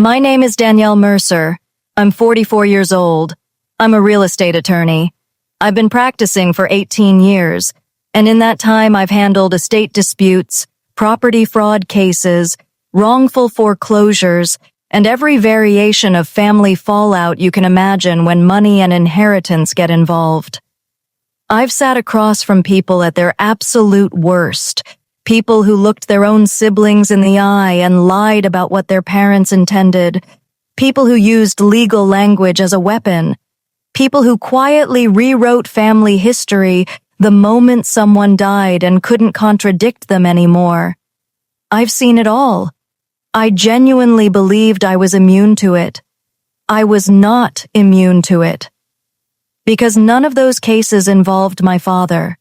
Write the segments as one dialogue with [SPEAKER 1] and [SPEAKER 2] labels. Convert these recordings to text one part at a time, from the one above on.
[SPEAKER 1] My name is Danielle Mercer. I'm 44 years old. I'm a real estate attorney. I've been practicing for 18 years, and in that time I've handled estate disputes, property fraud cases, wrongful foreclosures, and every variation of family fallout you can imagine when money and inheritance get involved. I've sat across from people at their absolute worst, people who looked their own siblings in the eye and lied about what their parents intended, people who used legal language as a weapon, people who quietly rewrote family history the moment someone died and couldn't contradict them anymore. I've seen it all. I genuinely believed I was immune to it. I was not immune to it. Because none of those cases involved my father.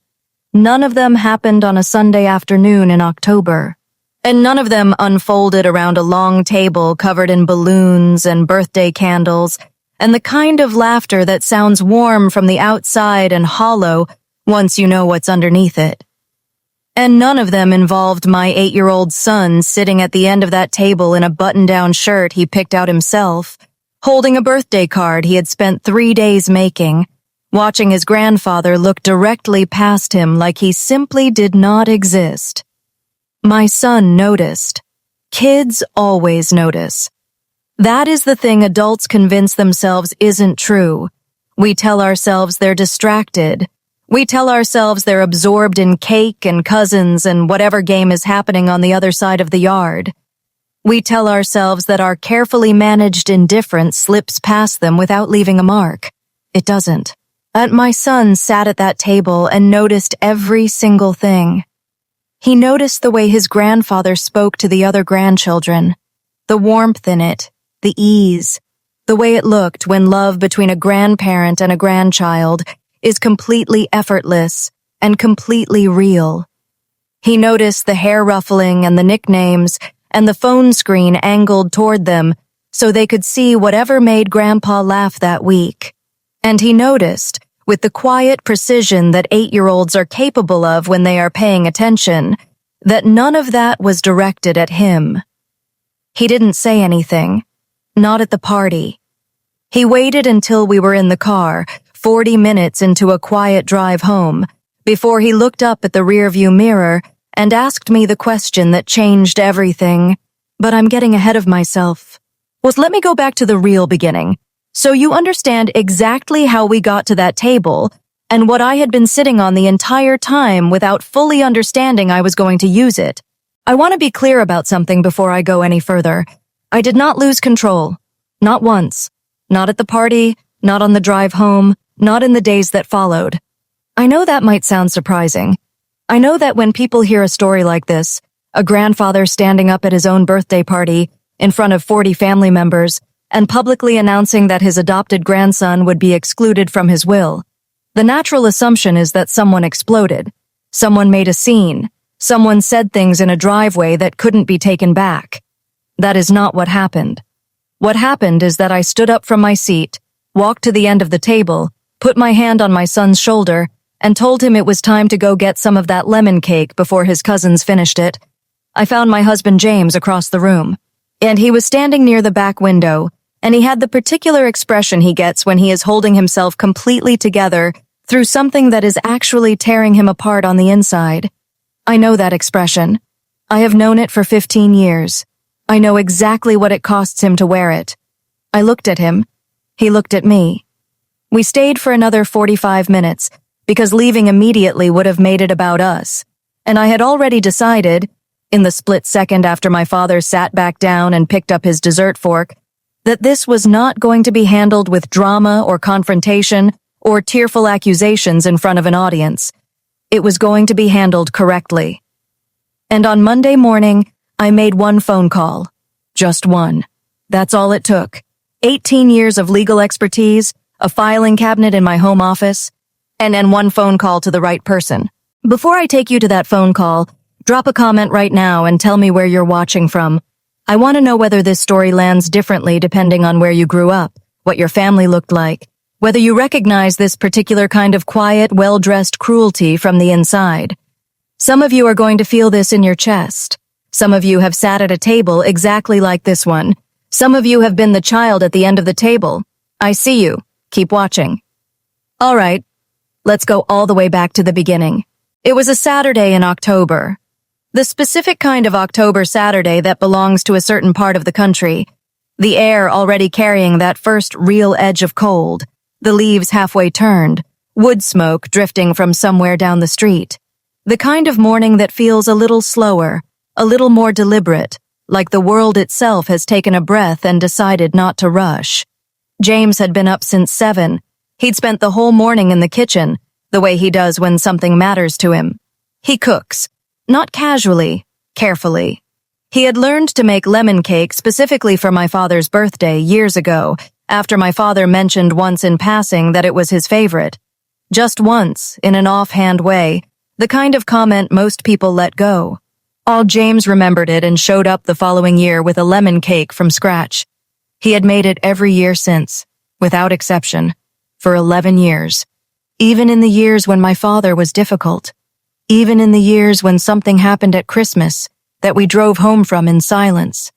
[SPEAKER 1] None of them happened on a Sunday afternoon in October. And none of them unfolded around a long table covered in balloons and birthday candles, and the kind of laughter that sounds warm from the outside and hollow once you know what's underneath it. And none of them involved my 8-year-old son sitting at the end of that table in a button-down shirt he picked out himself, holding a birthday card he had spent 3 days making, watching his grandfather look directly past him like he simply did not exist. My son noticed. Kids always notice. That is the thing adults convince themselves isn't true. We tell ourselves they're distracted. We tell ourselves they're absorbed in cake and cousins and whatever game is happening on the other side of the yard. We tell ourselves that our carefully managed indifference slips past them without leaving a mark. It doesn't. My son sat at that table and noticed every single thing. He noticed the way his grandfather spoke to the other grandchildren, the warmth in it, the ease, the way it looked when love between a grandparent and a grandchild is completely effortless and completely real. He noticed the hair ruffling and the nicknames and the phone screen angled toward them so they could see whatever made Grandpa laugh that week. And he noticed, with the quiet precision that 8-year-olds are capable of when they are paying attention, that none of that was directed at him. He didn't say anything, not at the party. He waited until we were in the car, 40 minutes into a quiet drive home, before he looked up at the rearview mirror and asked me the question that changed everything. But I'm getting ahead of myself. Let me go back to the real beginning, so you understand exactly how we got to that table and what I had been sitting on the entire time without fully understanding I was going to use it. I want to be clear about something before I go any further. I did not lose control. Not once. Not at the party, not on the drive home, not in the days that followed. I know that might sound surprising. I know that when people hear a story like this, a grandfather standing up at his own birthday party in front of 40 family members and publicly announcing that his adopted grandson would be excluded from his will, the natural assumption is that someone exploded. Someone made a scene. Someone said things in a driveway that couldn't be taken back. That is not what happened. What happened is that I stood up from my seat, walked to the end of the table, put my hand on my son's shoulder, and told him it was time to go get some of that lemon cake before his cousins finished it. I found my husband James across the room, and he was standing near the back window, and he had the particular expression he gets when he is holding himself completely together through something that is actually tearing him apart on the inside. I know that expression. I have known it for 15 years. I know exactly what it costs him to wear it. I looked at him. He looked at me. We stayed for another 45 minutes because leaving immediately would have made it about us, and I had already decided, in the split second after my father sat back down and picked up his dessert fork, that this was not going to be handled with drama or confrontation or tearful accusations in front of an audience. It was going to be handled correctly. And on Monday morning, I made one phone call. Just one. That's all it took. 18 years of legal expertise, a filing cabinet in my home office, and then one phone call to the right person. Before I take you to that phone call, drop a comment right now and tell me where you're watching from. I want to know whether this story lands differently depending on where you grew up, what your family looked like, whether you recognize this particular kind of quiet, well-dressed cruelty from the inside. Some of you are going to feel this in your chest. Some of you have sat at a table exactly like this one, Some of you have been the child at the end of the table. I see you. Keep watching. All right, let's go all the way back to the beginning. It was a Saturday in October. The specific kind of October Saturday that belongs to a certain part of the country. The air already carrying that first real edge of cold, the leaves halfway turned, wood smoke drifting from somewhere down the street. The kind of morning that feels a little slower, a little more deliberate, like the world itself has taken a breath and decided not to rush. James had been up since 7. He'd spent the whole morning in the kitchen, the way he does when something matters to him. He cooks, not casually, carefully. He had learned to make lemon cake specifically for my father's birthday years ago, after my father mentioned once in passing that it was his favorite. Just once, in an offhand way, the kind of comment most people let go. All James remembered it and showed up the following year with a lemon cake from scratch. He had made it every year since, without exception, for 11 years. Even in the years when my father was difficult. Even in the years when something happened at Christmas that we drove home from in silence.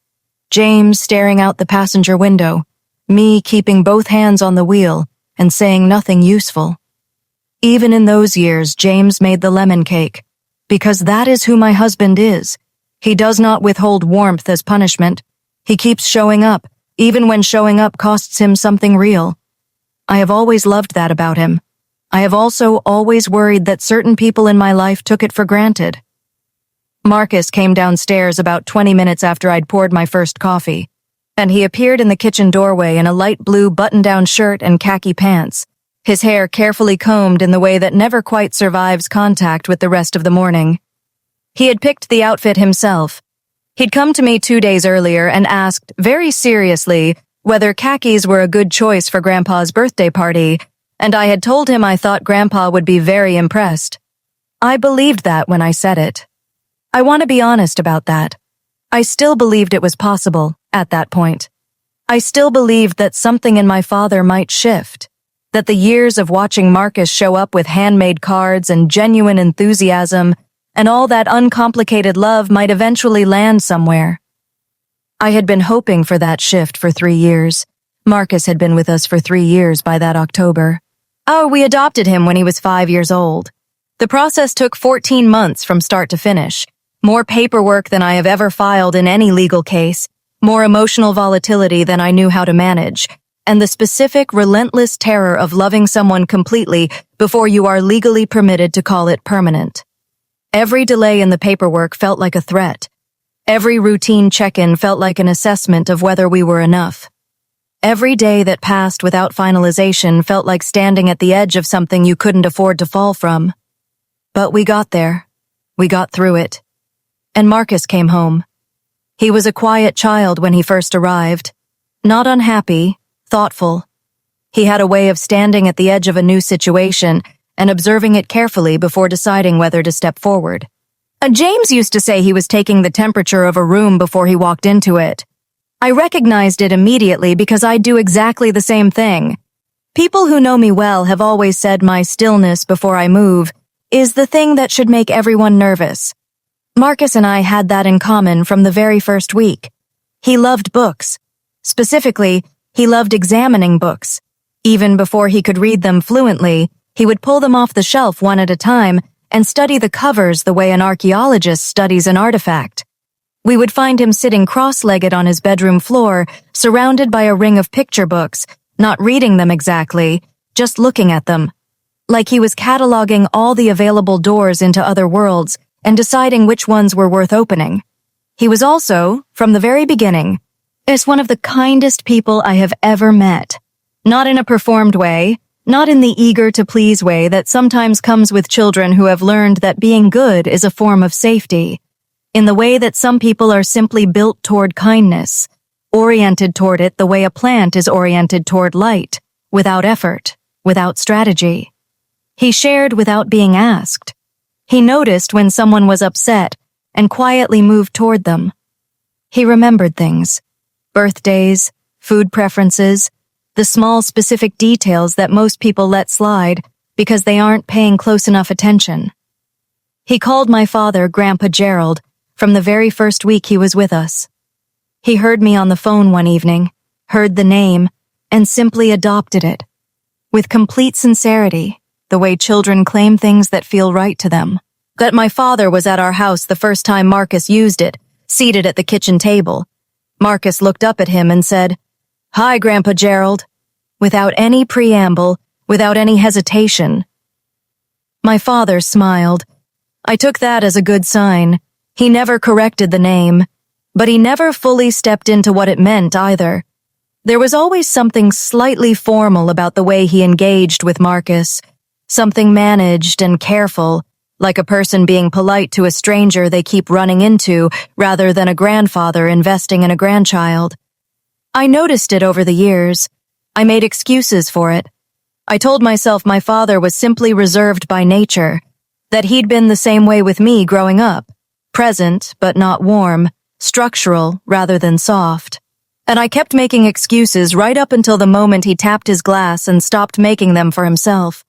[SPEAKER 1] James staring out the passenger window, me keeping both hands on the wheel and saying nothing useful. Even in those years, James made the lemon cake, because that is who my husband is. He does not withhold warmth as punishment. He keeps showing up, even when showing up costs him something real. I have always loved that about him. I have also always worried that certain people in my life took it for granted. Marcus came downstairs about 20 minutes after I'd poured my first coffee, and he appeared in the kitchen doorway in a light blue button-down shirt and khaki pants, his hair carefully combed in the way that never quite survives contact with the rest of the morning. He had picked the outfit himself. He'd come to me 2 days earlier and asked, very seriously, whether khakis were a good choice for Grandpa's birthday party, and I had told him I thought Grandpa would be very impressed. I believed that when I said it. I want to be honest about that. I still believed it was possible, at that point. I still believed that something in my father might shift, that the years of watching Marcus show up with handmade cards and genuine enthusiasm and all that uncomplicated love might eventually land somewhere. I had been hoping for that shift for 3 years. Marcus had been with us for 3 years by that October. Oh, we adopted him when he was 5 years old. The process took 14 months from start to finish. More paperwork than I have ever filed in any legal case, more emotional volatility than I knew how to manage, and the specific, relentless terror of loving someone completely before you are legally permitted to call it permanent. Every delay in the paperwork felt like a threat. Every routine check-in felt like an assessment of whether we were enough. Every day that passed without finalization felt like standing at the edge of something you couldn't afford to fall from. But we got there. We got through it. And Marcus came home. He was a quiet child when he first arrived. Not unhappy, thoughtful. He had a way of standing at the edge of a new situation and observing it carefully before deciding whether to step forward. James used to say he was taking the temperature of a room before he walked into it. I recognized it immediately because I do exactly the same thing. People who know me well have always said my stillness before I move is the thing that should make everyone nervous. Marcus and I had that in common from the very first week. He loved books. Specifically, he loved examining books. Even before he could read them fluently, he would pull them off the shelf one at a time and study the covers the way an archaeologist studies an artifact. We would find him sitting cross-legged on his bedroom floor, surrounded by a ring of picture books, not reading them exactly, just looking at them. Like he was cataloging all the available doors into other worlds and deciding which ones were worth opening. He was also, from the very beginning, one of the kindest people I have ever met. Not in a performed way, not in the eager-to-please way that sometimes comes with children who have learned that being good is a form of safety. In the way that some people are simply built toward kindness, oriented toward it the way a plant is oriented toward light, without effort, without strategy. He shared without being asked. He noticed when someone was upset and quietly moved toward them. He remembered things, birthdays, food preferences, the small specific details that most people let slide because they aren't paying close enough attention. He called my father Grandpa Gerald from the very first week he was with us. He heard me on the phone one evening, heard the name, and simply adopted it. With complete sincerity, the way children claim things that feel right to them. That my father was at our house the first time Marcus used it, seated at the kitchen table. Marcus looked up at him and said, "Hi, Grandpa Gerald," without any preamble, without any hesitation. My father smiled. I took that as a good sign. He never corrected the name, but he never fully stepped into what it meant either. There was always something slightly formal about the way he engaged with Marcus, something managed and careful, like a person being polite to a stranger they keep running into rather than a grandfather investing in a grandchild. I noticed it over the years. I made excuses for it. I told myself my father was simply reserved by nature, that he'd been the same way with me growing up, present but not warm, structural rather than soft. And I kept making excuses right up until the moment he tapped his glass and stopped making them for himself.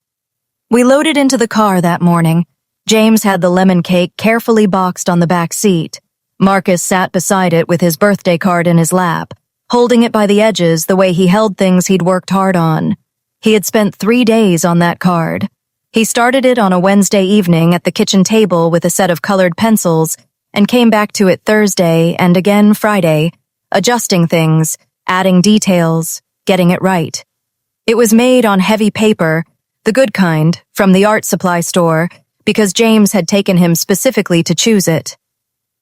[SPEAKER 1] We loaded into the car that morning. James had the lemon cake carefully boxed on the back seat. Marcus sat beside it with his birthday card in his lap, holding it by the edges the way he held things he'd worked hard on. He had spent 3 days on that card. He started it on a Wednesday evening at the kitchen table with a set of colored pencils and came back to it Thursday and again Friday, adjusting things, adding details, getting it right. It was made on heavy paper, the good kind, from the art supply store, because James had taken him specifically to choose it.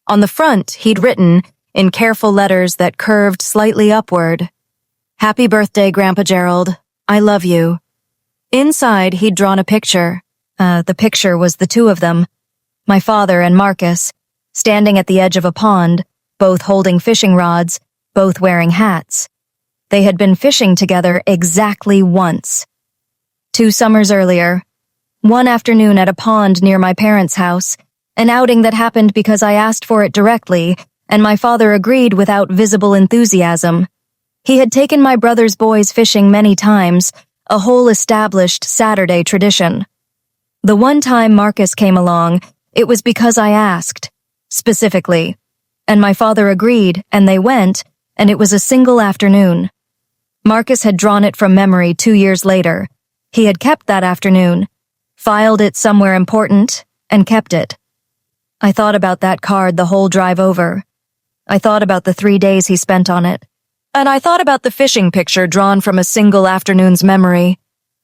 [SPEAKER 1] On the front, he'd written, in careful letters that curved slightly upward, "Happy birthday, Grandpa Gerald. I love you." Inside, he'd drawn a picture. The picture was the two of them, my father and Marcus, standing at the edge of a pond, both holding fishing rods, both wearing hats. They had been fishing together exactly once. 2 summers earlier, one afternoon at a pond near my parents' house, an outing that happened because I asked for it directly, and my father agreed without visible enthusiasm. He had taken my brother's boys fishing many times, a whole established Saturday tradition. The one time Marcus came along, it was because I asked, specifically, and my father agreed, and they went, and it was a single afternoon. Marcus had drawn it from memory 2 years later. He had kept that afternoon, filed it somewhere important, and kept it. I thought about that card the whole drive over. I thought about the 3 days he spent on it. And I thought about the fishing picture drawn from a single afternoon's memory.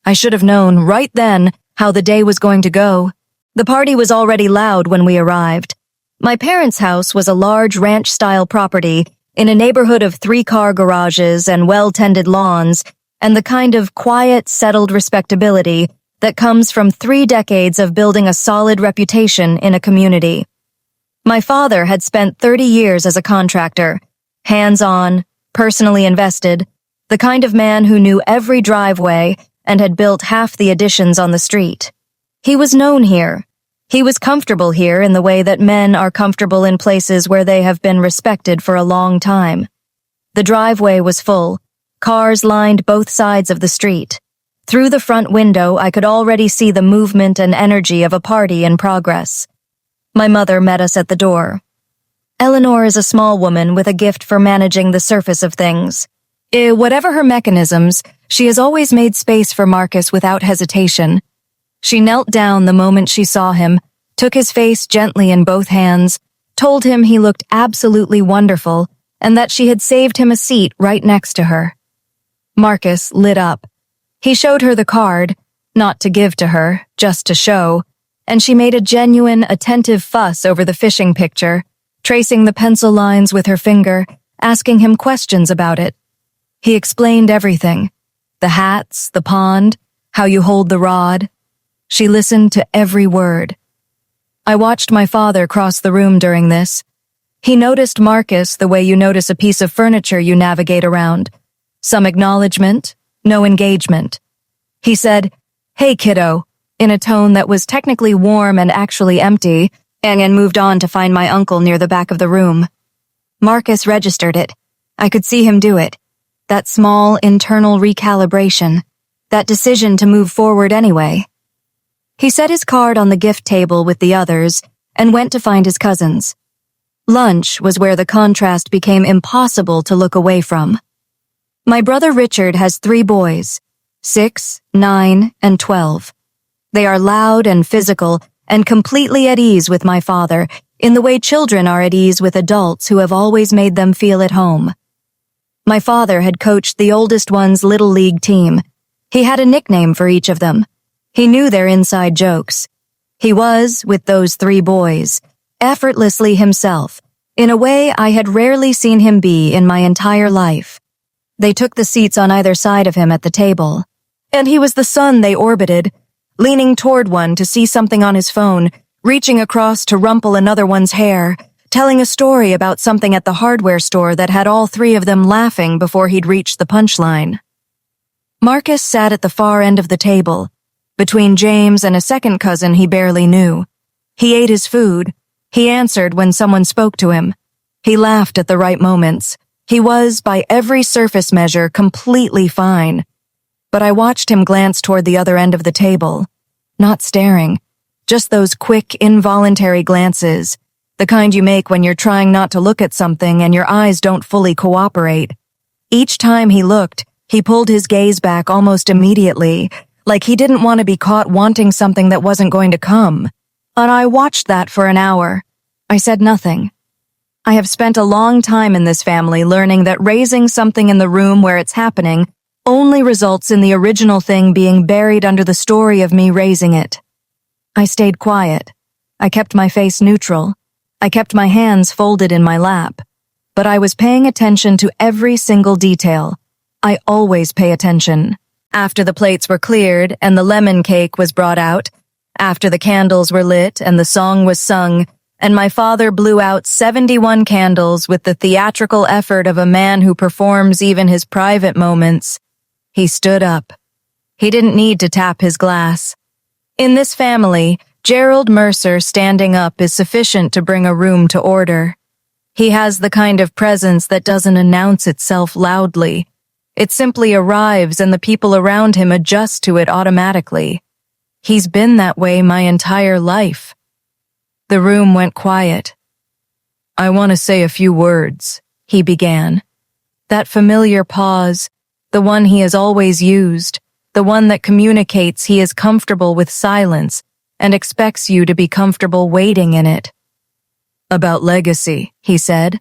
[SPEAKER 1] I should have known right then how the day was going to go. The party was already loud when we arrived. My parents' house was a large ranch-style property in a neighborhood of 3-car garages and well-tended lawns, and the kind of quiet, settled respectability that comes from 3 decades of building a solid reputation in a community. My father had spent 30 years as a contractor, hands-on, personally invested, the kind of man who knew every driveway and had built half the additions on the street. He was known here. He was comfortable here in the way that men are comfortable in places where they have been respected for a long time. The driveway was full. Cars lined both sides of the street. Through the front window, I could already see the movement and energy of a party in progress. My mother met us at the door. Eleanor is a small woman with a gift for managing the surface of things. Whatever her mechanisms, she has always made space for Marcus without hesitation. She knelt down the moment she saw him, took his face gently in both hands, told him he looked absolutely wonderful, and that she had saved him a seat right next to her. Marcus lit up. He showed her the card, not to give to her, just to show, and she made a genuine, attentive fuss over the fishing picture, tracing the pencil lines with her finger, asking him questions about it. He explained everything. The hats, the pond, how you hold the rod. She listened to every word. I watched my father cross the room during this. He noticed Marcus the way you notice a piece of furniture you navigate around. Some acknowledgement, no engagement. He said, "Hey, kiddo," in a tone that was technically warm and actually empty, and moved on to find my uncle near the back of the room. Marcus registered it. I could see him do it. That small internal recalibration. That decision to move forward anyway. He set his card on the gift table with the others and went to find his cousins. Lunch was where the contrast became impossible to look away from. My brother Richard has 3 boys, 6, 9, and 12. They are loud and physical and completely at ease with my father in the way children are at ease with adults who have always made them feel at home. My father had coached the oldest one's little league team. He had a nickname for each of them. He knew their inside jokes. He was, with those 3 boys, effortlessly himself, in a way I had rarely seen him be in my entire life. They took the seats on either side of him at the table, and he was the sun they orbited, leaning toward one to see something on his phone, reaching across to rumple another one's hair, telling a story about something at the hardware store that had all 3 of them laughing before he'd reached the punchline. Marcus sat at the far end of the table, between James and a second cousin he barely knew. He ate his food. He answered when someone spoke to him. He laughed at the right moments. He was, by every surface measure, completely fine. But I watched him glance toward the other end of the table, not staring, just those quick, involuntary glances, the kind you make when you're trying not to look at something and your eyes don't fully cooperate. Each time he looked, he pulled his gaze back almost immediately, like he didn't want to be caught wanting something that wasn't going to come. And I watched that for an hour. I said nothing. I have spent a long time in this family learning that raising something in the room where it's happening only results in the original thing being buried under the story of me raising it. I stayed quiet. I kept my face neutral. I kept my hands folded in my lap. But I was paying attention to every single detail. I always pay attention. After the plates were cleared and the lemon cake was brought out, after the candles were lit and the song was sung, and my father blew out 71 candles with the theatrical effort of a man who performs even his private moments, he stood up. He didn't need to tap his glass. In this family, Gerald Mercer standing up is sufficient to bring a room to order. He has the kind of presence that doesn't announce itself loudly. It simply arrives and the people around him adjust to it automatically. He's been that way my entire life. The room went quiet. "I want to say a few words," he began. That familiar pause, the one he has always used, the one that communicates he is comfortable with silence and expects you to be comfortable waiting in it. "About legacy," he said.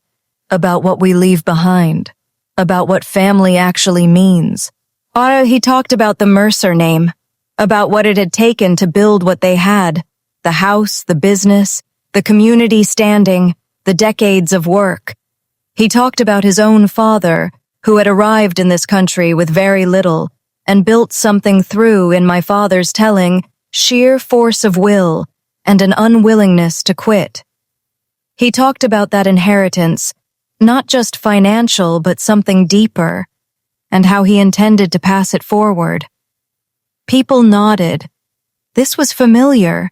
[SPEAKER 1] "About what we leave behind. About what family actually means." He talked about the Mercer name, about what it had taken to build what they had, the house, the business, the community standing, the decades of work. He talked about his own father, who had arrived in this country with very little and built something through, in my father's telling, sheer force of will and an unwillingness to quit. He talked about that inheritance, not just financial but something deeper, and how he intended to pass it forward. People nodded. This was familiar.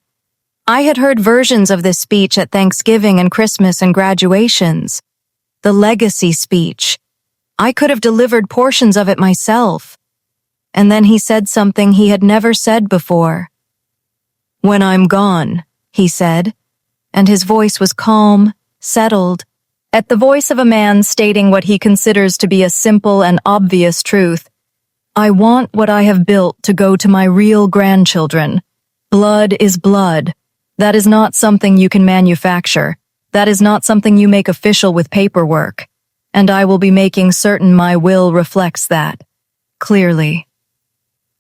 [SPEAKER 1] I had heard versions of this speech at Thanksgiving and Christmas and graduations. The legacy speech. I could have delivered portions of it myself. And then he said something he had never said before. "When I'm gone," he said, and his voice was calm, settled, at the voice of a man stating what he considers to be a simple and obvious truth. "I want what I have built to go to my real grandchildren. Blood is blood. That is not something you can manufacture. That is not something you make official with paperwork. And I will be making certain my will reflects that. Clearly."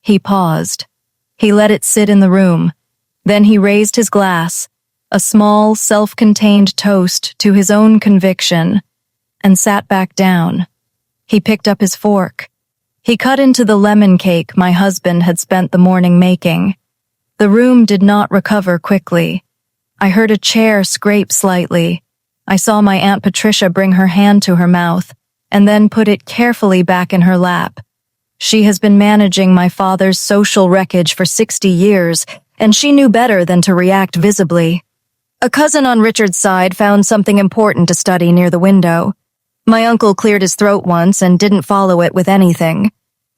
[SPEAKER 1] He paused. He let it sit in the room. Then he raised his glass, a small, self-contained toast to his own conviction, and sat back down. He picked up his fork. He cut into the lemon cake my husband had spent the morning making. The room did not recover quickly. I heard a chair scrape slightly. I saw my Aunt Patricia bring her hand to her mouth and then put it carefully back in her lap. She has been managing my father's social wreckage for 60 years, and she knew better than to react visibly. A cousin on Richard's side found something important to study near the window. My uncle cleared his throat once and didn't follow it with anything.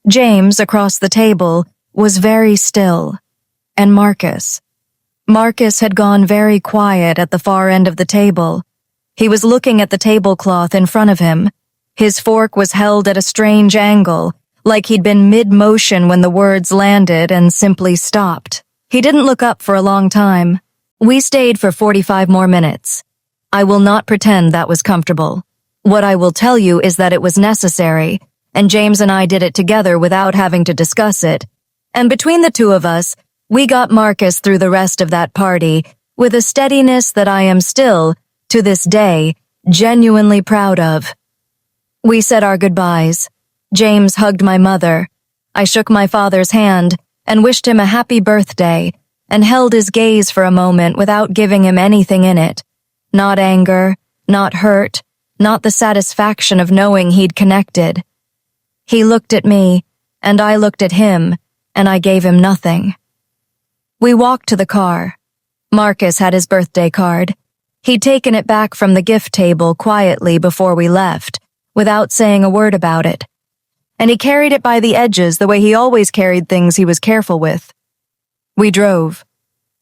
[SPEAKER 1] James, across the table, was very still. And Marcus. Marcus had gone very quiet at the far end of the table. He was looking at the tablecloth in front of him. His fork was held at a strange angle, like he'd been mid-motion when the words landed and simply stopped. He didn't look up for a long time. We stayed for 45 more minutes. I will not pretend that was comfortable. What I will tell you is that it was necessary, and James and I did it together without having to discuss it. And between the two of us, we got Marcus through the rest of that party with a steadiness that I am still, to this day, genuinely proud of. We said our goodbyes. James hugged my mother. I shook my father's hand and wished him a happy birthday and held his gaze for a moment without giving him anything in it. Not anger, not hurt, not the satisfaction of knowing he'd connected. He looked at me, and I looked at him, and I gave him nothing. We walked to the car. Marcus had his birthday card. He'd taken it back from the gift table quietly before we left, without saying a word about it. And he carried it by the edges the way he always carried things he was careful with. We drove.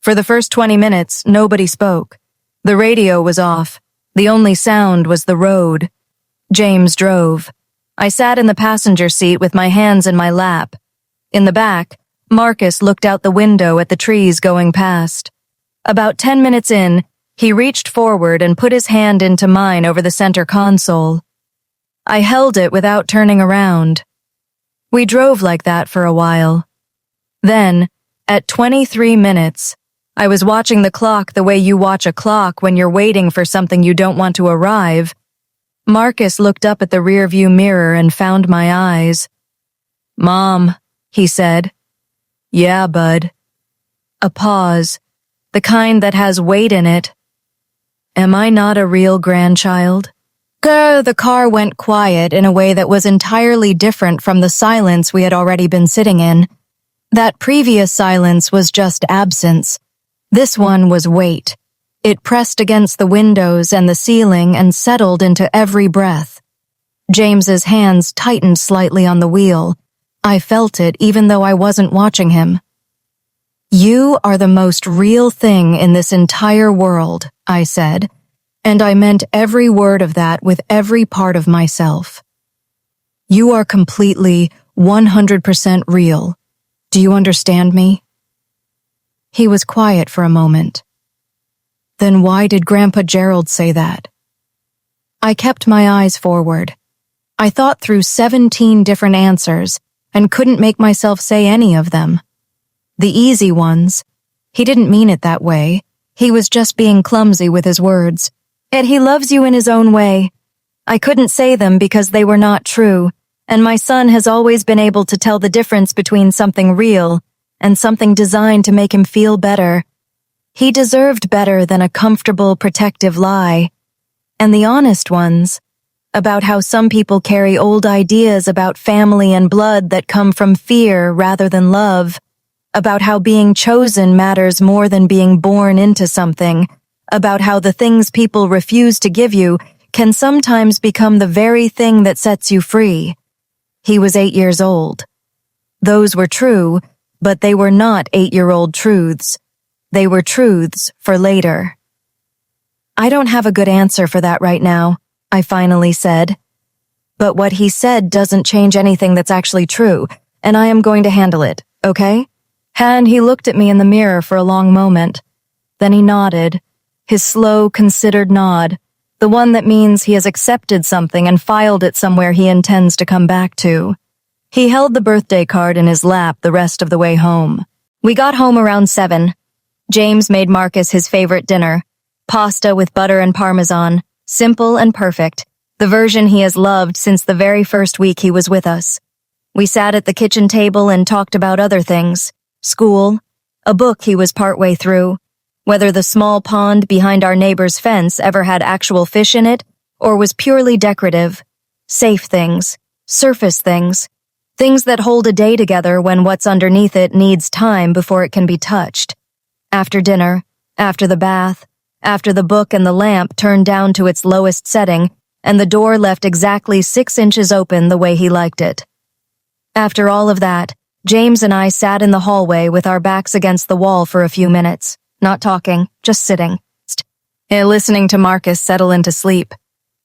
[SPEAKER 1] For the first 20 minutes, nobody spoke. The radio was off. The only sound was the road. James drove. I sat in the passenger seat with my hands in my lap. In the back, Marcus looked out the window at the trees going past. About 10 minutes in, he reached forward and put his hand into mine over the center console. I held it without turning around. We drove like that for a while. Then, at 23 minutes, I was watching the clock the way you watch a clock when you're waiting for something you don't want to arrive. Marcus looked up at the rearview mirror and found my eyes. "Mom," he said. "Yeah, bud." A pause, the kind that has weight in it. Am I not a real grandchild? The car went quiet in a way that was entirely different from the silence we had already been sitting in. That previous silence was just absence. This one was weight. It pressed against the windows and the ceiling and settled into every breath. James's hands tightened slightly on the wheel. I felt it even though I wasn't watching him. "You are the most real thing in this entire world," I said, and I meant every word of that with every part of myself. "You are completely, 100% real. Do you understand me?" He was quiet for a moment. "Then why did Grandpa Gerald say that?" I kept my eyes forward. I thought through 17 different answers and couldn't make myself say any of them. The easy ones. He didn't mean it that way. He was just being clumsy with his words. Yet he loves you in his own way. I couldn't say them because they were not true, and my son has always been able to tell the difference between something real and something designed to make him feel better. He deserved better than a comfortable, protective lie. And the honest ones, about how some people carry old ideas about family and blood that come from fear rather than love, about how being chosen matters more than being born into something, about how the things people refuse to give you can sometimes become the very thing that sets you free. He was 8 years old. Those were true, but they were not 8-year-old truths. They were truths for later. "I don't have a good answer for that right now," I finally said. "But what he said doesn't change anything that's actually true, and I am going to handle it, okay?" And he looked at me in the mirror for a long moment. Then he nodded, his slow, considered nod, the one that means he has accepted something and filed it somewhere he intends to come back to. He held the birthday card in his lap the rest of the way home. We got home around 7. James made Marcus his favorite dinner, pasta with butter and parmesan, simple and perfect, the version he has loved since the very first week he was with us. We sat at the kitchen table and talked about other things, school, a book he was partway through, whether the small pond behind our neighbor's fence ever had actual fish in it or was purely decorative, safe things, surface things, things that hold a day together when what's underneath it needs time before it can be touched. After dinner, after the bath, after the book and the lamp turned down to its lowest setting, and the door left exactly 6 inches open the way he liked it. After all of that, James and I sat in the hallway with our backs against the wall for a few minutes, not talking, just sitting. Listening to Marcus settle into sleep.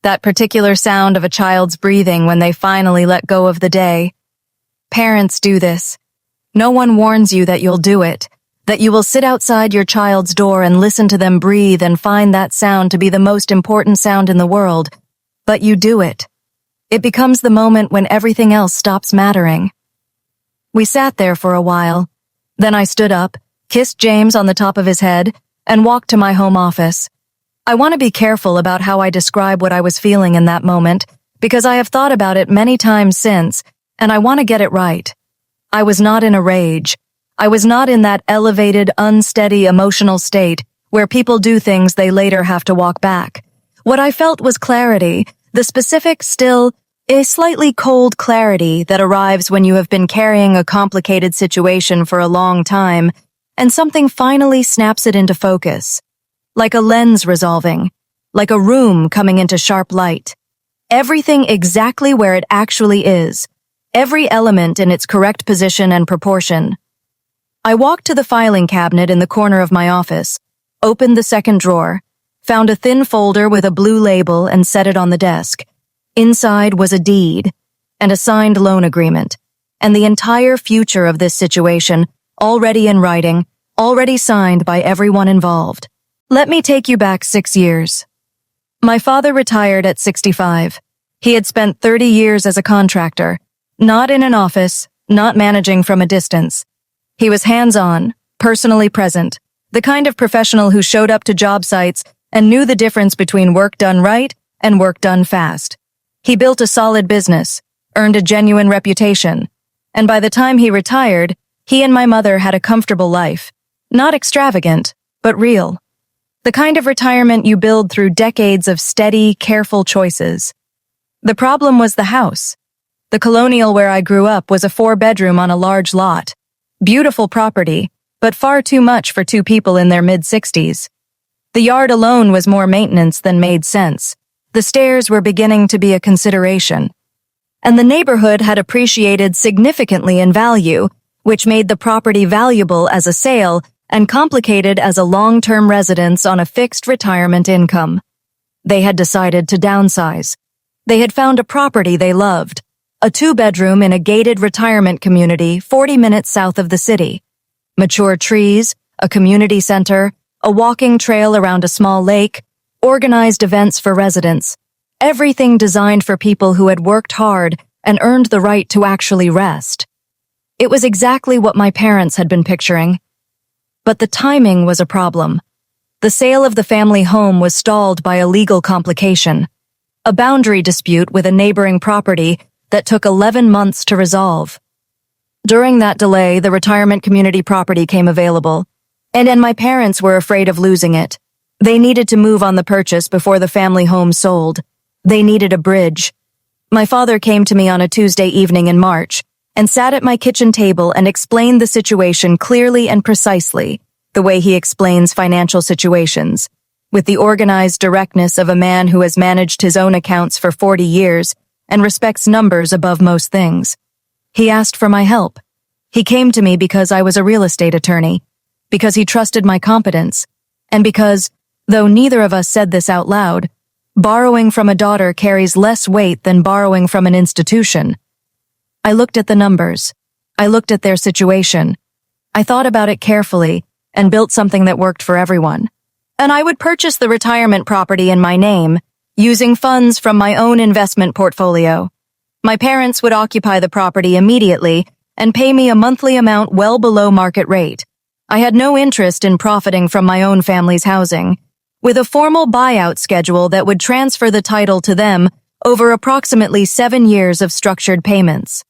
[SPEAKER 1] That particular sound of a child's breathing when they finally let go of the day. Parents do this. No one warns you that you'll do it, that you will sit outside your child's door and listen to them breathe and find that sound to be the most important sound in the world. But you do it. It becomes the moment when everything else stops mattering. We sat there for a while. Then I stood up, kissed James on the top of his head, and walked to my home office. I want to be careful about how I describe what I was feeling in that moment, because I have thought about it many times since, and I want to get it right. I was not in a rage. I was not in that elevated, unsteady emotional state where people do things they later have to walk back. What I felt was clarity, the specific, still, a slightly cold clarity that arrives when you have been carrying a complicated situation for a long time, and something finally snaps it into focus. Like a lens resolving, like a room coming into sharp light. Everything exactly where it actually is, every element in its correct position and proportion. I walked to the filing cabinet in the corner of my office, opened the second drawer, found a thin folder with a blue label and set it on the desk. Inside was a deed, and a signed loan agreement, and the entire future of this situation, already in writing, already signed by everyone involved. Let me take you back 6 years. My father retired at 65. He had spent 30 years as a contractor, not in an office, not managing from a distance. He was hands-on, personally present, the kind of professional who showed up to job sites and knew the difference between work done right and work done fast. He built a solid business, earned a genuine reputation, and by the time he retired, he and my mother had a comfortable life, not extravagant, but real. The kind of retirement you build through decades of steady, careful choices. The problem was the house. The colonial where I grew up was a 4-bedroom on a large lot. Beautiful property, but far too much for 2 people in their mid-60s. The yard alone was more maintenance than made sense. The stairs were beginning to be a consideration. And the neighborhood had appreciated significantly in value, which made the property valuable as a sale and complicated as a long-term residence on a fixed retirement income. They had decided to downsize. They had found a property they loved, a 2-bedroom in a gated retirement community 40 minutes south of the city. Mature trees, a community center, a walking trail around a small lake, organized events for residents, everything designed for people who had worked hard and earned the right to actually rest. It was exactly what my parents had been picturing. But the timing was a problem. The sale of the family home was stalled by a legal complication, a boundary dispute with a neighboring property that took 11 months to resolve. During that delay, the retirement community property came available, and my parents were afraid of losing it. They needed to move on the purchase before the family home sold. They needed a bridge. My father came to me on a Tuesday evening in March, and sat at my kitchen table and explained the situation clearly and precisely, the way he explains financial situations, with the organized directness of a man who has managed his own accounts for 40 years and respects numbers above most things. He asked for my help. He came to me because I was a real estate attorney, because he trusted my competence, and because, though neither of us said this out loud, borrowing from a daughter carries less weight than borrowing from an institution. I looked at the numbers. I looked at their situation. I thought about it carefully and built something that worked for everyone. And I would purchase the retirement property in my name, using funds from my own investment portfolio. My parents would occupy the property immediately and pay me a monthly amount well below market rate. I had no interest in profiting from my own family's housing, with a formal buyout schedule that would transfer the title to them over approximately 7 years of structured payments.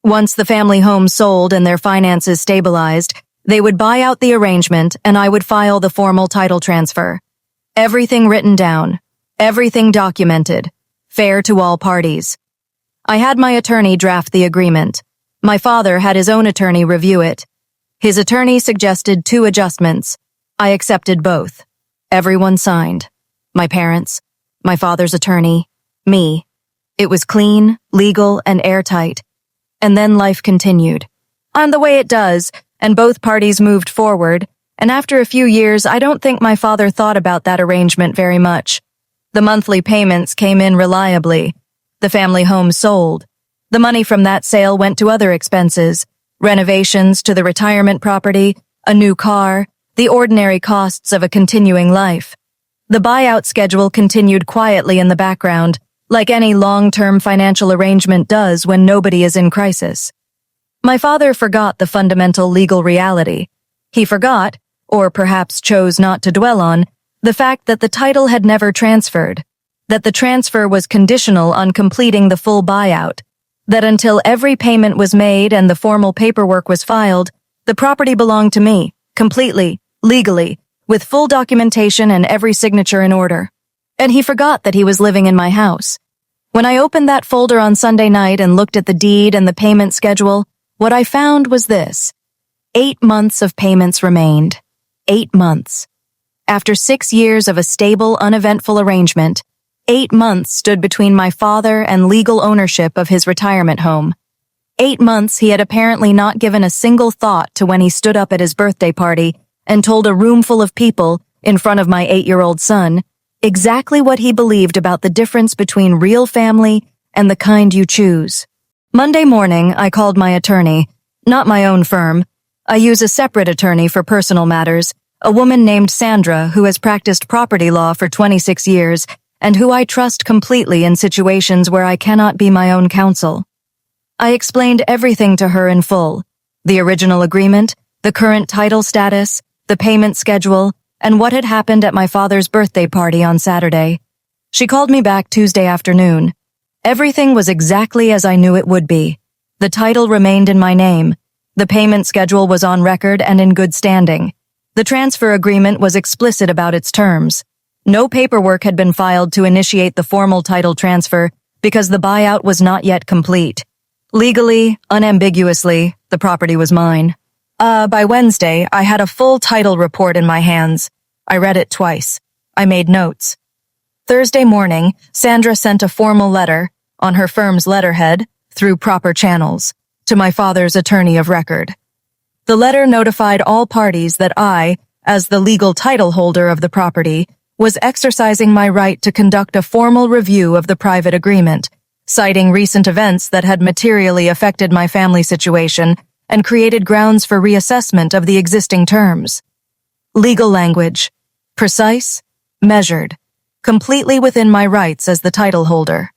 [SPEAKER 1] Once the family home sold and their finances stabilized, they would buy out the arrangement and I would file the formal title transfer. Everything written down, everything documented, fair to all parties. I had my attorney draft the agreement. My father had his own attorney review it. His attorney suggested 2 adjustments. I accepted both. Everyone signed. My parents, my father's attorney, me. It was clean, legal, and airtight. And then life continued. On the way it does, and both parties moved forward, and after a few years, I don't think my father thought about that arrangement very much. The monthly payments came in reliably. The family home sold. The money from that sale went to other expenses, renovations to the retirement property, a new car, the ordinary costs of a continuing life. The buyout schedule continued quietly in the background, like any long-term financial arrangement does when nobody is in crisis. My father forgot the fundamental legal reality. He forgot, or perhaps chose not to dwell on, the fact that the title had never transferred, that the transfer was conditional on completing the full buyout, that until every payment was made and the formal paperwork was filed, the property belonged to me, completely, legally, with full documentation and every signature in order. And he forgot that he was living in my house. When I opened that folder on Sunday night and looked at the deed and the payment schedule, what I found was this. 8 months of payments remained. 8 months. After 6 years of a stable, uneventful arrangement, 8 months stood between my father and legal ownership of his retirement home. 8 months he had apparently not given a single thought to when he stood up at his birthday party and told a room full of people, in front of my 8-year-old son, exactly what he believed about the difference between real family and the kind you choose. Monday morning, I called my attorney, not my own firm. I use a separate attorney for personal matters, a woman named Sandra who has practiced property law for 26 years and who I trust completely in situations where I cannot be my own counsel. I explained everything to her in full, the original agreement, the current title status, the payment schedule, and what had happened at my father's birthday party on Saturday. She called me back Tuesday afternoon. Everything was exactly as I knew it would be. The title remained in my name. The payment schedule was on record and in good standing. The transfer agreement was explicit about its terms. No paperwork had been filed to initiate the formal title transfer because the buyout was not yet complete. Legally, unambiguously, the property was mine. By Wednesday, I had a full title report in my hands. I read it twice. I made notes. Thursday morning, Sandra sent a formal letter, on her firm's letterhead, through proper channels, to my father's attorney of record. The letter notified all parties that I, as the legal title holder of the property, was exercising my right to conduct a formal review of the private agreement, citing recent events that had materially affected my family situation and created grounds for reassessment of the existing terms. Legal language, precise, measured, completely within my rights as the title holder.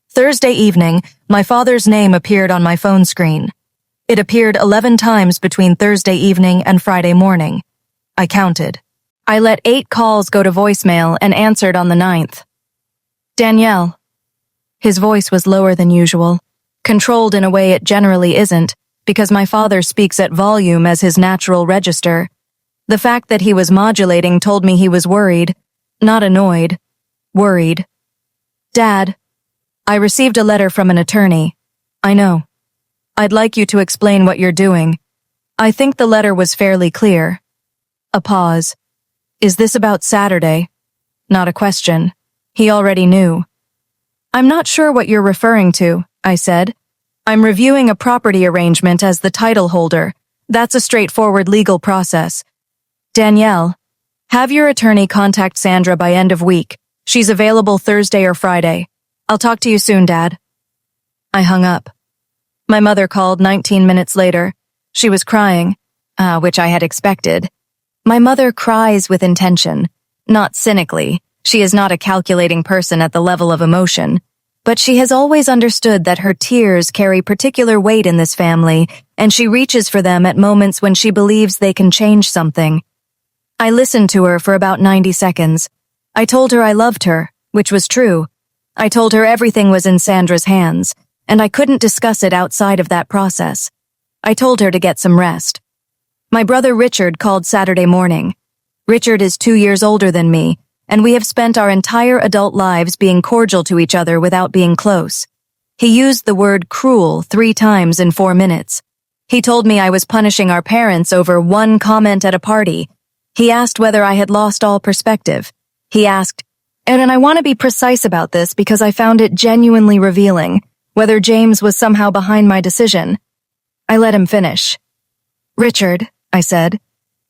[SPEAKER 1] Thursday evening, my father's name appeared on my phone screen. It appeared 11 times between Thursday evening and Friday morning. I counted. I let 8 calls go to voicemail and answered on the 9th. Danielle. His voice was lower than usual, controlled in a way it generally isn't, because my father speaks at volume as his natural register. The fact that he was modulating told me he was worried, not annoyed, worried. Dad, I received a letter from an attorney. I know. I'd like you to explain what you're doing. I think the letter was fairly clear. A pause. Is this about Saturday? Not a question. He already knew. I'm not sure what you're referring to, I said. I'm reviewing a property arrangement as the title holder. That's a straightforward legal process. Danielle, have your attorney contact Sandra by end of week. She's available Thursday or Friday. I'll talk to you soon, Dad. I hung up. My mother called 19 minutes later. She was crying, which I had expected. My mother cries with intention, not cynically. She is not a calculating person at the level of emotion, but she has always understood that her tears carry particular weight in this family, and she reaches for them at moments when she believes they can change something. I listened to her for about 90 seconds. I told her I loved her, which was true. I told her everything was in Sandra's hands, and I couldn't discuss it outside of that process. I told her to get some rest. My brother Richard called Saturday morning. Richard is 2 years older than me, and we have spent our entire adult lives being cordial to each other without being close. He used the word cruel 3 times in 4 minutes. He told me I was punishing our parents over one comment at a party. He asked whether I had lost all perspective. He asked, and I want to be precise about this because I found it genuinely revealing, whether James was somehow behind my decision. I let him finish. Richard, I said,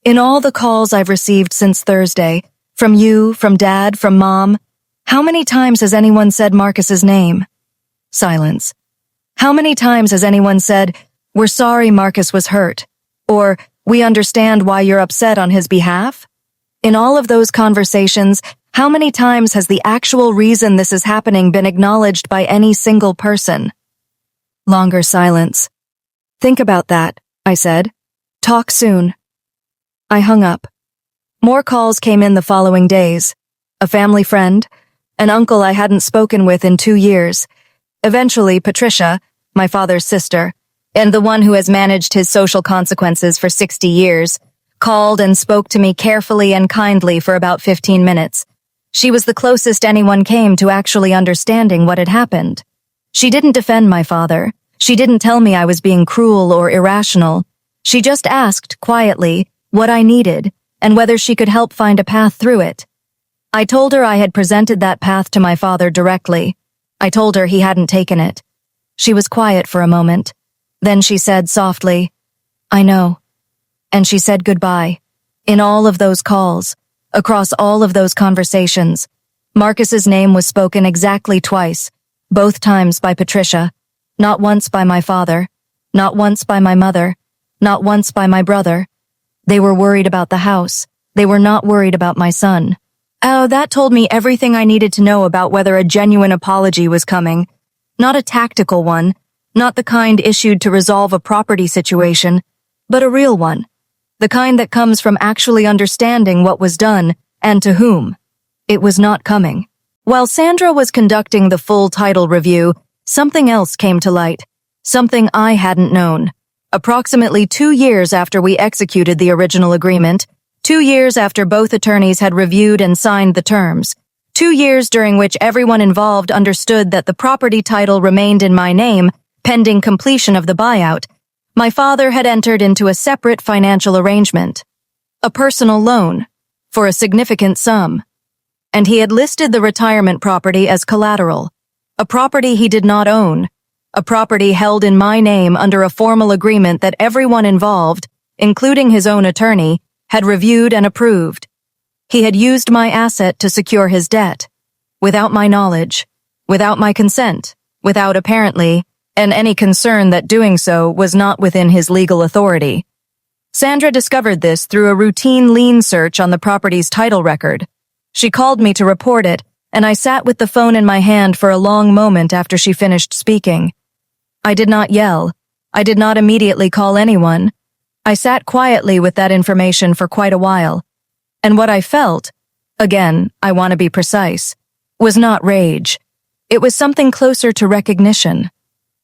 [SPEAKER 1] In all the calls I've received since Thursday, from you, from Dad, from Mom, how many times has anyone said Marcus's name? Silence. How many times has anyone said, "We're sorry Marcus was hurt," or "We understand why you're upset on his behalf"? In all of those conversations, how many times has the actual reason this is happening been acknowledged by any single person? Longer silence. Think about that, I said. Talk soon. I hung up. More calls came in the following days. A family friend, an uncle I hadn't spoken with in 2 years. Eventually, Patricia, my father's sister, and the one who has managed his social consequences for 60 years, called and spoke to me carefully and kindly for about 15 minutes. She was the closest anyone came to actually understanding what had happened. She didn't defend my father. She didn't tell me I was being cruel or irrational. She just asked, quietly, what I needed and whether she could help find a path through it. I told her I had presented that path to my father directly. I told her he hadn't taken it. She was quiet for a moment. Then she said softly, "I know." And she said goodbye. In all of those calls, across all of those conversations, Marcus's name was spoken exactly twice, both times by Patricia, not once by my father, not once by my mother, not once by my brother. They were worried about the house. They were not worried about my son. Oh, that told me everything I needed to know about whether a genuine apology was coming. Not a tactical one, not the kind issued to resolve a property situation, but a real one. The kind that comes from actually understanding what was done and to whom. It was not coming. While Sandra was conducting the full title review, something else came to light. Something I hadn't known. Approximately 2 years after we executed the original agreement, 2 years after both attorneys had reviewed and signed the terms, 2 years during which everyone involved understood that the property title remained in my name pending completion of the buyout, my father had entered into a separate financial arrangement, a personal loan, for a significant sum. And he had listed the retirement property as collateral, a property he did not own, a property held in my name under a formal agreement that everyone involved, including his own attorney, had reviewed and approved. He had used my asset to secure his debt, without my knowledge, without my consent, without apparently, and any concern that doing so was not within his legal authority. Sandra discovered this through a routine lien search on the property's title record. She called me to report it, and I sat with the phone in my hand for a long moment after she finished speaking. I did not yell. I did not immediately call anyone. I sat quietly with that information for quite a while. And what I felt, again, I want to be precise, was not rage. It was something closer to recognition.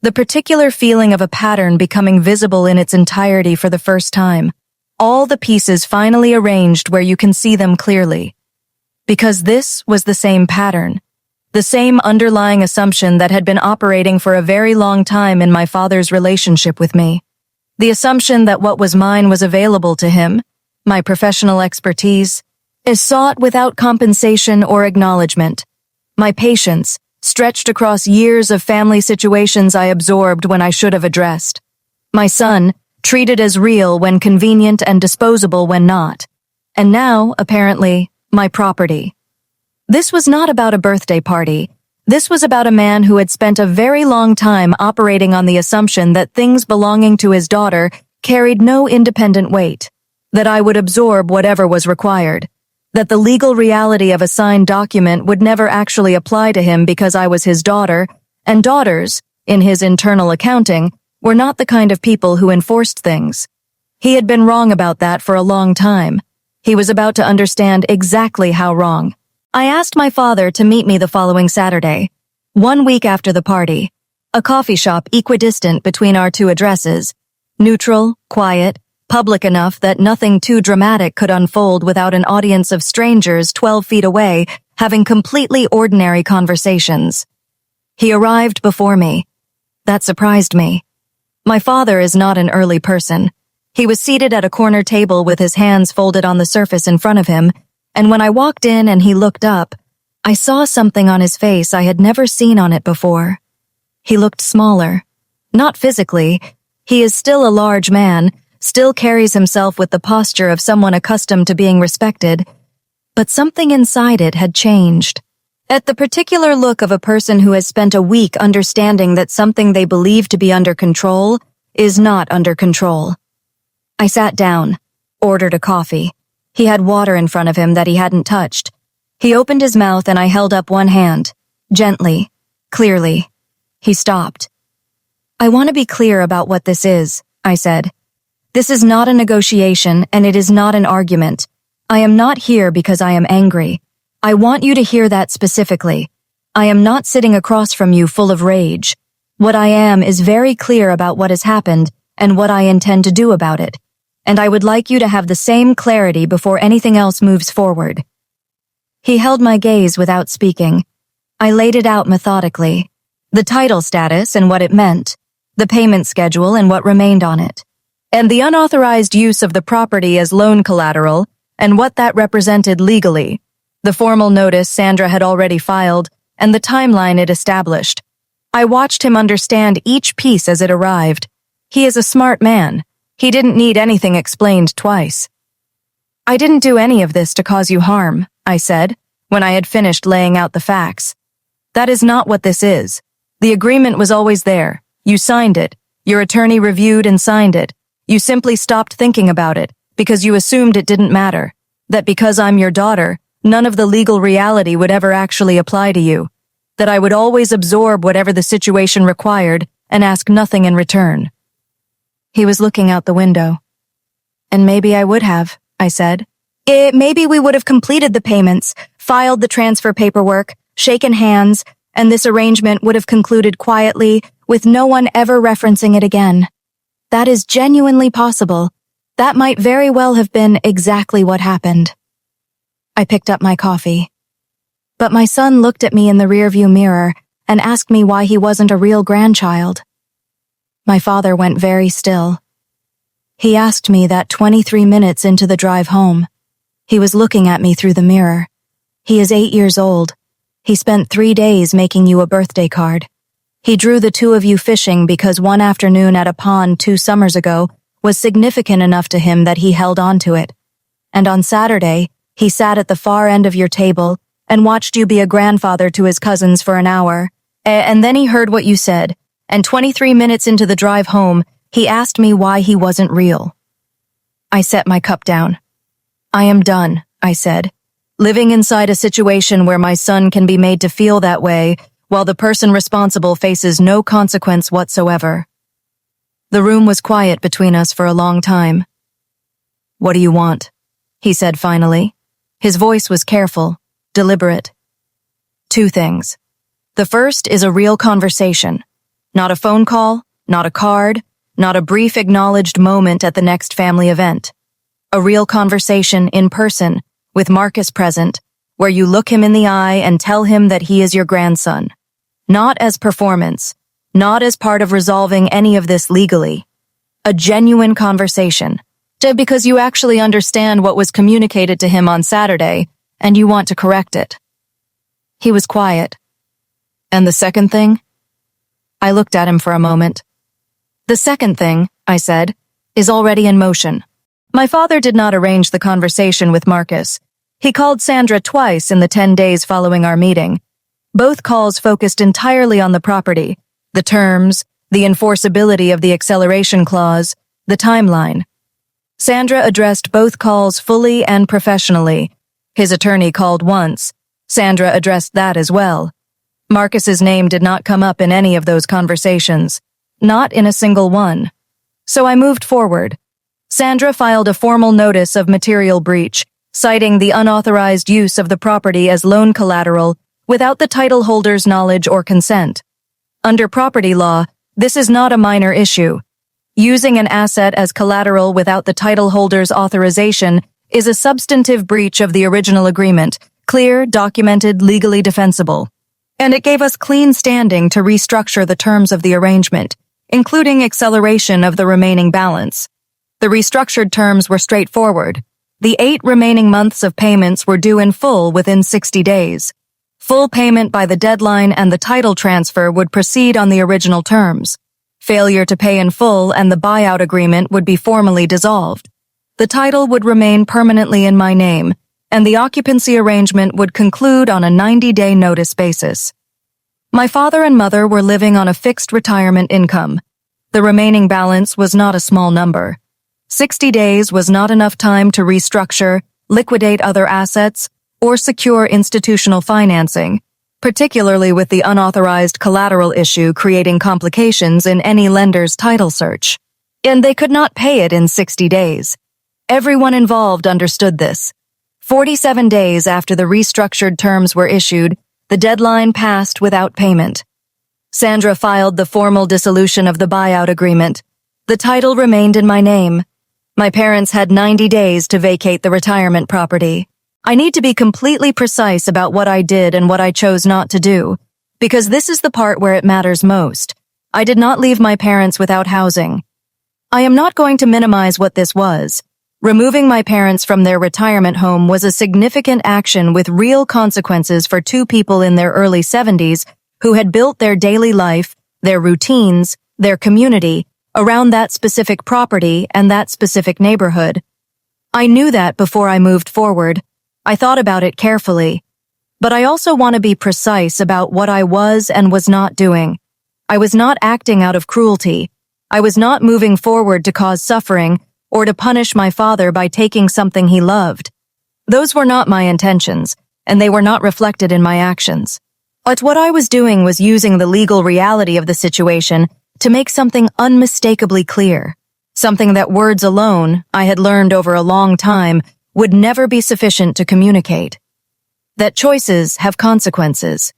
[SPEAKER 1] The particular feeling of a pattern becoming visible in its entirety for the first time. All the pieces finally arranged where you can see them clearly. Because this was the same pattern. The same underlying assumption that had been operating for a very long time in my father's relationship with me. The assumption that what was mine was available to him, my professional expertise, is sought without compensation or acknowledgement. My patience, stretched across years of family situations I absorbed when I should have addressed. My son, treated as real when convenient and disposable when not. And now, apparently, my property. This was not about a birthday party. This was about a man who had spent a very long time operating on the assumption that things belonging to his daughter carried no independent weight, that I would absorb whatever was required, that the legal reality of a signed document would never actually apply to him because I was his daughter, and daughters, in his internal accounting, were not the kind of people who enforced things. He had been wrong about that for a long time. He was about to understand exactly how wrong. I asked my father to meet me the following Saturday, 1 week after the party, a coffee shop equidistant between our two addresses, neutral, quiet, public enough that nothing too dramatic could unfold without an audience of strangers 12 feet away having completely ordinary conversations. He arrived before me. That surprised me. My father is not an early person. He was seated at a corner table with his hands folded on the surface in front of him, and when I walked in and he looked up, I saw something on his face I had never seen on it before. He looked smaller. Not physically. He is still a large man, still carries himself with the posture of someone accustomed to being respected, but something inside it had changed. At the particular look of a person who has spent a week understanding that something they believe to be under control is not under control. I sat down, ordered a coffee. He had water in front of him that he hadn't touched. He opened his mouth and I held up one hand, gently, clearly. He stopped. "I want to be clear about what this is," I said. "This is not a negotiation and it is not an argument. I am not here because I am angry. I want you to hear that specifically. I am not sitting across from you full of rage. What I am is very clear about what has happened and what I intend to do about it. And I would like you to have the same clarity before anything else moves forward." He held my gaze without speaking. I laid it out methodically. The title status and what it meant, the payment schedule and what remained on it, and the unauthorized use of the property as loan collateral and what that represented legally, the formal notice Sandra had already filed, and the timeline it established. I watched him understand each piece as it arrived. He is a smart man. He didn't need anything explained twice. "I didn't do any of this to cause you harm," I said, when I had finished laying out the facts. "That is not what this is. The agreement was always there. You signed it. Your attorney reviewed and signed it. You simply stopped thinking about it because you assumed it didn't matter, that because I'm your daughter, none of the legal reality would ever actually apply to you, that I would always absorb whatever the situation required and ask nothing in return." He was looking out the window. "And maybe I would have," I said. Maybe we would have completed the payments, filed the transfer paperwork, shaken hands, and this arrangement would have concluded quietly, with no one ever referencing it again. That is genuinely possible. That might very well have been exactly what happened." I picked up my coffee. But my son looked at me in the rearview mirror and asked me why he wasn't a real grandchild. My father went very still. He asked me that 23 minutes into the drive home. He was looking at me through the mirror. He is 8 years old. He spent 3 days making you a birthday card. He drew the two of you fishing because one afternoon at a pond 2 summers ago was significant enough to him that he held on to it. And on Saturday, he sat at the far end of your table and watched you be a grandfather to his cousins for an hour. And then he heard what you said, and 23 minutes into the drive home, he asked me why he wasn't real. I set my cup down. "I am done," I said, "living inside a situation where my son can be made to feel that way while the person responsible faces no consequence whatsoever." The room was quiet between us for a long time. "What do you want?" he said finally. His voice was careful, deliberate. "2 things. The first is a real conversation. Not a phone call, not a card, not a brief acknowledged moment at the next family event. A real conversation in person, with Marcus present, where you look him in the eye and tell him that he is your grandson. Not as performance, not as part of resolving any of this legally. A genuine conversation, because you actually understand what was communicated to him on Saturday, and you want to correct it." He was quiet. "And the second thing?" I looked at him for a moment. "The second thing," I said, "is already in motion. My father did not arrange the conversation with Marcus. He called Sandra twice in the 10 days following our meeting. Both calls focused entirely on the property, the terms, the enforceability of the acceleration clause, the timeline. Sandra addressed both calls fully and professionally. His attorney called once. Sandra addressed that as well. Marcus's name did not come up in any of those conversations, not in a single one. So I moved forward. Sandra filed a formal notice of material breach, citing the unauthorized use of the property as loan collateral without the title holder's knowledge or consent. Under property law, this is not a minor issue. Using an asset as collateral without the title holder's authorization is a substantive breach of the original agreement, clear, documented, legally defensible. And it gave us clean standing to restructure the terms of the arrangement, including acceleration of the remaining balance. The restructured terms were straightforward. The 8 remaining months of payments were due in full within 60 days. Full payment by the deadline and the title transfer would proceed on the original terms. Failure to pay in full and the buyout agreement would be formally dissolved. The title would remain permanently in my name, and the occupancy arrangement would conclude on a 90-day notice basis. My father and mother were living on a fixed retirement income. The remaining balance was not a small number. 60 days was not enough time to restructure, liquidate other assets, or secure institutional financing, particularly with the unauthorized collateral issue creating complications in any lender's title search. And they could not pay it in 60 days. Everyone involved understood this. 47 days after the restructured terms were issued, the deadline passed without payment. Sandra filed the formal dissolution of the buyout agreement. The title remained in my name. My parents had 90 days to vacate the retirement property. I need to be completely precise about what I did and what I chose not to do, because this is the part where it matters most. I did not leave my parents without housing. I am not going to minimize what this was. Removing my parents from their retirement home was a significant action with real consequences for two people in their early 70s who had built their daily life, their routines, their community around that specific property and that specific neighborhood. I knew that before I moved forward. I thought about it carefully. But I also want to be precise about what I was and was not doing. I was not acting out of cruelty. I was not moving forward to cause suffering or to punish my father by taking something he loved. Those were not my intentions, and they were not reflected in my actions. But what I was doing was using the legal reality of the situation to make something unmistakably clear, something that words alone, I had learned over a long time, would never be sufficient to communicate. That choices have consequences.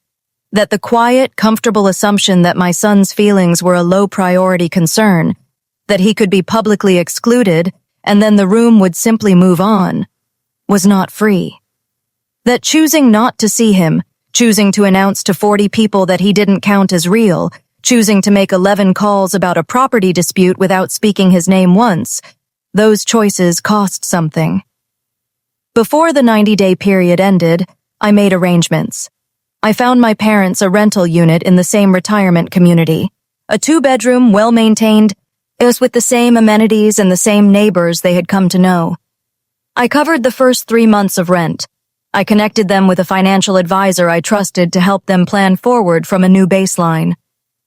[SPEAKER 1] That the quiet, comfortable assumption that my son's feelings were a low-priority concern, that he could be publicly excluded, and then the room would simply move on, was not free. That choosing not to see him, choosing to announce to 40 people that he didn't count as real, choosing to make 11 calls about a property dispute without speaking his name once, those choices cost something. Before the 90-day period ended, I made arrangements. I found my parents a rental unit in the same retirement community, a 2-bedroom, well-maintained. It was with the same amenities and the same neighbors they had come to know. I covered the first 3 months of rent. I connected them with a financial advisor I trusted to help them plan forward from a new baseline.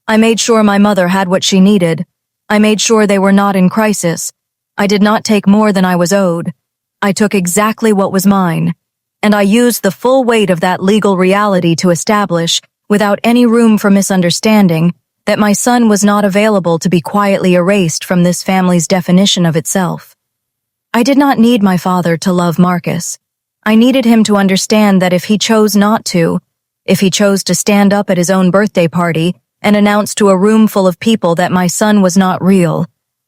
[SPEAKER 1] I made sure my mother had what she needed. I made sure they were not in crisis. I did not take more than I was owed. I took exactly what was mine, and I used the full weight of that legal reality to establish, without any room for misunderstanding, that my son was not available to be quietly erased from this family's definition of itself. I did not need my father to love Marcus. I needed him to understand that if he chose not to, if he chose to stand up at his own birthday party and announce to a room full of people that my son was not real,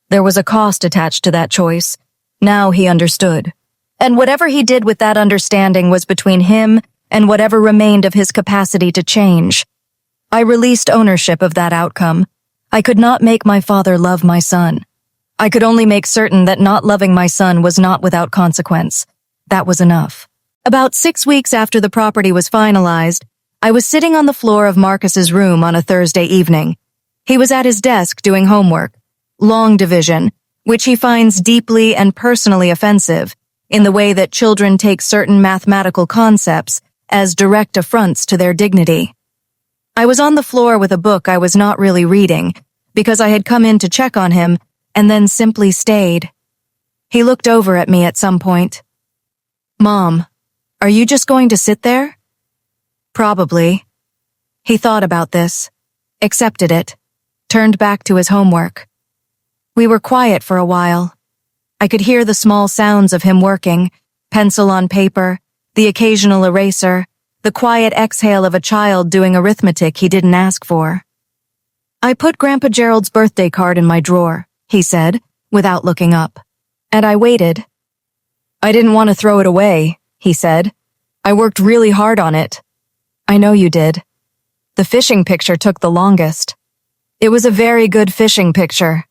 [SPEAKER 1] there was a cost attached to that choice. Now he understood. And whatever he did with that understanding was between him and whatever remained of his capacity to change. I released ownership of that outcome. I could not make my father love my son. I could only make certain that not loving my son was not without consequence. That was enough. About 6 weeks after the property was finalized, I was sitting on the floor of Marcus's room on a Thursday evening. He was at his desk doing homework, long division, which he finds deeply and personally offensive, in the way that children take certain mathematical concepts as direct affronts to their dignity. I was on the floor with a book I was not really reading, because I had come in to check on him, and then simply stayed. He looked over at me at some point. "Mom, are you just going to sit there?" "Probably." He thought about this, accepted it, turned back to his homework. We were quiet for a while. I could hear the small sounds of him working, pencil on paper, the occasional eraser, the quiet exhale of a child doing arithmetic he didn't ask for. "I put Grandpa Gerald's birthday card in my drawer," he said, without looking up. And I waited. "I didn't want to throw it away," he said. "I worked really hard on it." "I know you did. The fishing picture took the longest. It was a very good fishing picture."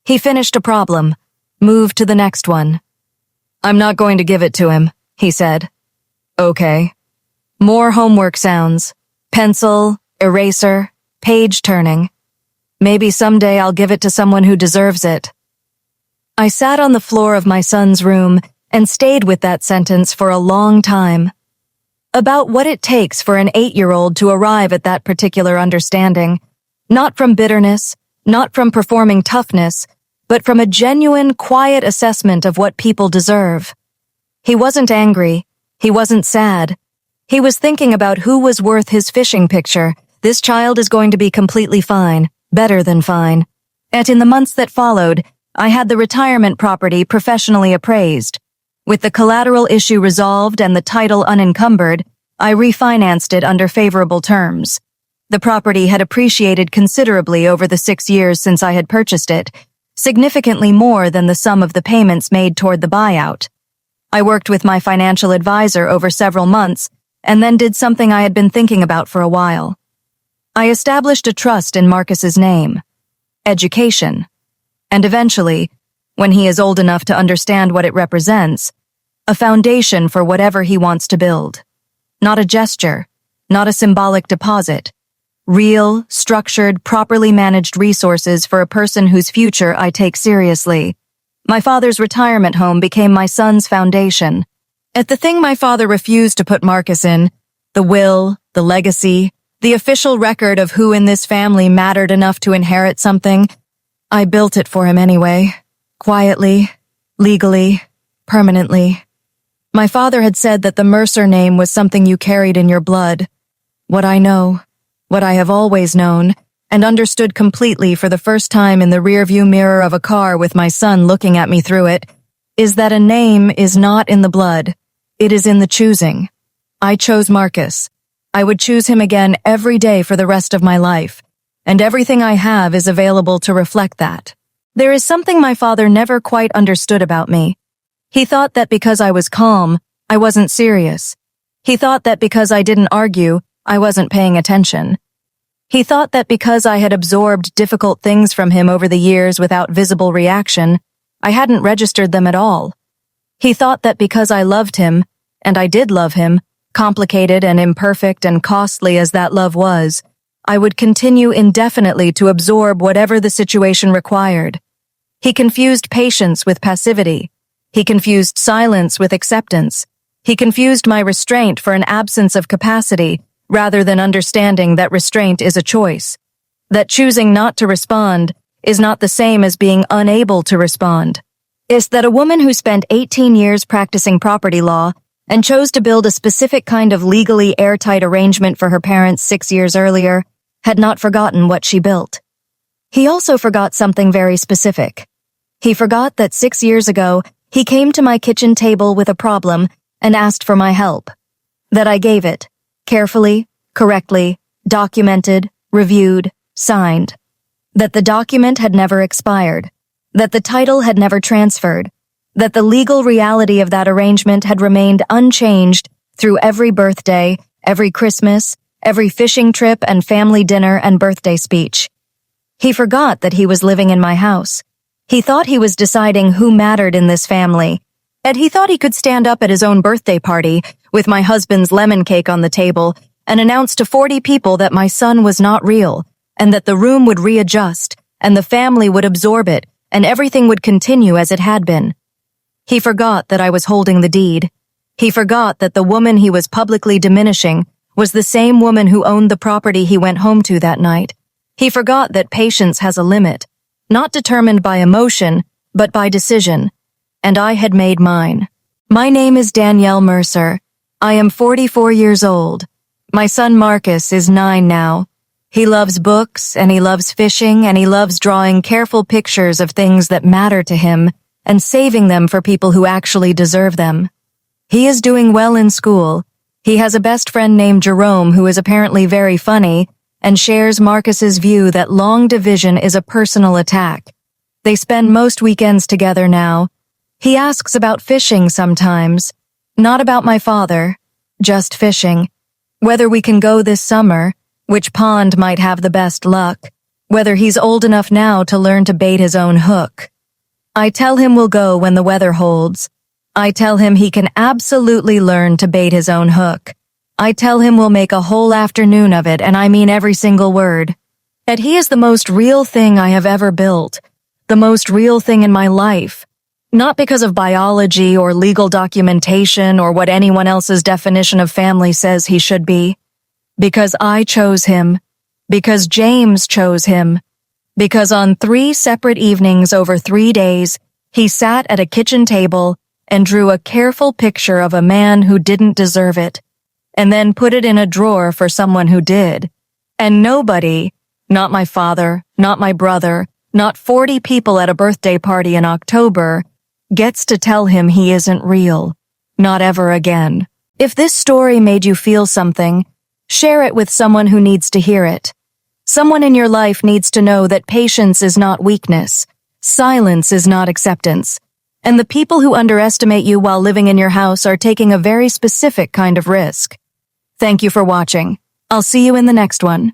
[SPEAKER 1] He finished a problem, moved to the next one. "I'm not going to give it to him," he said. "Okay." More homework sounds. Pencil, eraser, page turning. Maybe someday I'll give it to someone who deserves it. I sat on the floor of my son's room and stayed with that sentence for a long time. About what it takes for an 8-year-old to arrive at that particular understanding, not from bitterness, not from performing toughness, but from a genuine, quiet assessment of what people deserve. He wasn't angry. He wasn't sad. He was thinking about who was worth his fishing picture. This child is going to be completely fine, better than fine. And in the months that followed, I had the retirement property professionally appraised. With the collateral issue resolved and the title unencumbered, I refinanced it under favorable terms. The property had appreciated considerably over the 6 years since I had purchased it, significantly more than the sum of the payments made toward the buyout. I worked with my financial advisor over several months and then did something I had been thinking about for a while. I established a trust in Marcus's name, education, and eventually, when he is old enough to understand what it represents, a foundation for whatever he wants to build. Not a gesture, not a symbolic deposit. Real, structured, properly managed resources for a person whose future I take seriously. My father's retirement home became my son's foundation. At the thing my father refused to put Marcus in, the will, the legacy, the official record of who in this family mattered enough to inherit something, I built it for him anyway. Quietly, legally, permanently. My father had said that the Mercer name was something you carried in your blood. What I know, what I have always known, and understood completely for the first time in the rearview mirror of a car with my son looking at me through it, is that a name is not in the blood. It is in the choosing. I chose Marcus. I would choose him again every day for the rest of my life, and everything I have is available to reflect that. There is something my father never quite understood about me. He thought that because I was calm, I wasn't serious. He thought that because I didn't argue, I wasn't paying attention. He thought that because I had absorbed difficult things from him over the years without visible reaction, I hadn't registered them at all. He thought that because I loved him, and I did love him, complicated and imperfect and costly as that love was, I would continue indefinitely to absorb whatever the situation required. He confused patience with passivity. He confused silence with acceptance. He confused my restraint for an absence of capacity, rather than understanding that restraint is a choice. That choosing not to respond is not the same as being unable to respond. It's that a woman who spent 18 years practicing property law and chose to build a specific kind of legally airtight arrangement for her parents 6 years earlier had not forgotten what she built. He also forgot something very specific. He forgot that 6 years ago, he came to my kitchen table with a problem and asked for my help. That I gave it, carefully, correctly, documented, reviewed, signed. That the document had never expired. That the title had never transferred. That the legal reality of that arrangement had remained unchanged through every birthday, every Christmas, every fishing trip and family dinner and birthday speech. He forgot that he was living in my house. He thought he was deciding who mattered in this family, and he thought he could stand up at his own birthday party with my husband's lemon cake on the table and announce to 40 people that my son was not real, and that the room would readjust, and the family would absorb it, and everything would continue as it had been. He forgot that I was holding the deed. He forgot that the woman he was publicly diminishing was the same woman who owned the property he went home to that night. He forgot that patience has a limit, not determined by emotion, but by decision, and I had made mine. My name is Danielle Mercer. I am 44 years old. My son Marcus is 9 now. He loves books, and he loves fishing, and he loves drawing careful pictures of things that matter to him and saving them for people who actually deserve them. He is doing well in school. He has a best friend named Jerome who is apparently very funny and shares Marcus's view that long division is a personal attack. They spend most weekends together now. He asks about fishing sometimes. Not about my father, just fishing. Whether we can go this summer, which pond might have the best luck, whether he's old enough now to learn to bait his own hook. I tell him we'll go when the weather holds. I tell him he can absolutely learn to bait his own hook. I tell him we'll make a whole afternoon of it, and I mean every single word. that he is the most real thing I have ever built, the most real thing in my life, not because of biology or legal documentation or what anyone else's definition of family says he should be, because I chose him, because James chose him, because on 3 separate evenings over 3 days, he sat at a kitchen table and drew a careful picture of a man who didn't deserve it, and then put it in a drawer for someone who did. And nobody, not my father, not my brother, not 40 people at a birthday party in October, gets to tell him he isn't real. Not ever again. If this story made you feel something, share it with someone who needs to hear it. Someone in your life needs to know that patience is not weakness. Silence is not acceptance. And the people who underestimate you while living in your house are taking a very specific kind of risk. Thank you for watching. I'll see you in the next one.